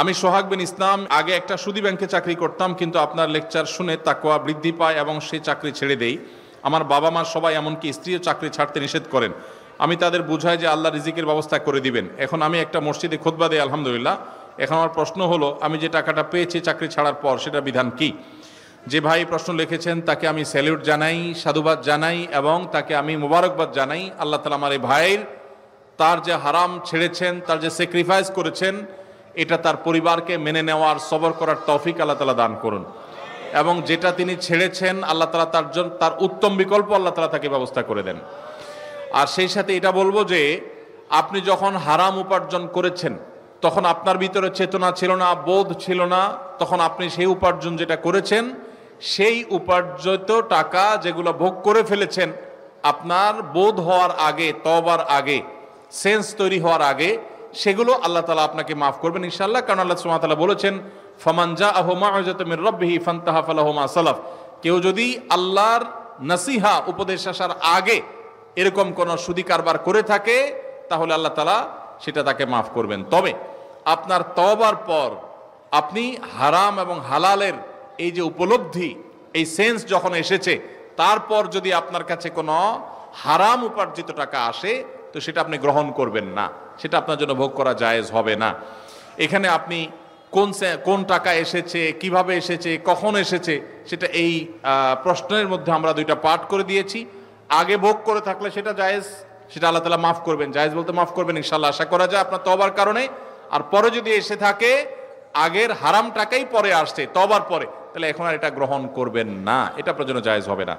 আমি সোহাগ বিন ইসলাম। আগে একটা সুদী ব্যাংকে চাকরি করতাম, কিন্তু আপনার লেকচার শুনে তাকওয়া বৃদ্ধি পায় এবং সেই চাকরি ছেড়ে দেই। আমার বাবা মা সবাই, এমনকি স্ত্রীও চাকরি ছাড়তে নিষেধ করেন। আমি তাদের বুঝাই যে আল্লাহ রিজিকের ব্যবস্থা করে দিবেন। এখন আমি একটা মসজিদে খুতবা দেই, আলহামদুলিল্লাহ। এখন আমার প্রশ্ন হলো, আমি যে টাকাটা পেয়েছি চাকরি ছাড়ার পর, সেটা বিধান কি? যে ভাই প্রশ্ন লিখেছেন তাকে আমি স্যালিউট জানাই, সাধুবাদ জানাই এবং তাকে আমি মোবারকবাদ জানাই। আল্লাহ তাআলা আমার এই ভাইয়ের, তার যে হারাম ছেড়েছেন, তার যে স্যাক্রিফাইস করেছেন, এটা তার পরিবারকে মেনে নেওয়ার, সবর করার তৌফিক আল্লাহ তাআলা দান করুন। এবং যেটা তিনি ছেড়েছেন, আল্লাহ তাআলা তার জন্য তার উত্তম বিকল্প আল্লাহ তাআলা তাকে ব্যবস্থা করে দেন। আর সেই সাথে এটা বলবো যে আপনি যখন হারাম উপার্জন করেছেন, তখন আপনার ভিতরে চেতনা ছিল না, বোধ ছিল না। তখন আপনি সেই উপার্জন যেটা করেছেন, সেই উপার্জিত টাকা যেগুলো ভোগ করে ফেলেছেন, আপনার বোধ হওয়ার আগে, তওবার আগে, সেন্স তৈরি হওয়ার আগে, সেগুলো আল্লাহ তাআলা আপনাকে মাফ করবেন ইনশাআল্লাহ। কারণ আল্লাহ সুবহানাহু ওয়া তাআলা বলেছেন, ফামান জাআহু মাউযাতুম মির রাব্বিহি ফান্তাহা ফালাহু মা সালাফ। কেউ যদি আল্লাহর নসিহা, উপদেশ আসার আগে এরকম কোন সুদী কারবার করে থাকে, তাহলে আল্লাহ তাআলা সেটা তাকে মাফ করবেন। তবে আপনার তওবার পর আপনি হারাম এবং হালালের এই যে উপলব্ধি, এই সেন্স যখন এসেছে, তারপর যদি আপনার কাছে কোনো হারাম উপার্জিত টাকা আসে, তো সেটা আপনি গ্রহণ করবেন না, সেটা আপনার জন্য ভোগ করা জায়েজ হবে না। এখানে আপনি কোন টাকা এসেছে, কিভাবে এসেছে, কখন এসেছে, সেটা এই প্রশ্নের মধ্যে আমরা দুইটা পার্ট করে দিয়েছি। আগে ভোগ করে থাকলে সেটা জায়েজ, সেটা আল্লাহ তাআলা মাফ করবেন, জায়েজ বলতে মাফ করবেন ইনশাআল্লাহ, আশা করা যায় আপনার তওবার কারণে। আর পরে যদি এসে থাকে, আগের হারাম টাকাই পরে আসছে তওবার পরে, তাহলে এখন আর এটা গ্রহণ করবেন না, এটা আপনার জন্য জায়েজ হবে না।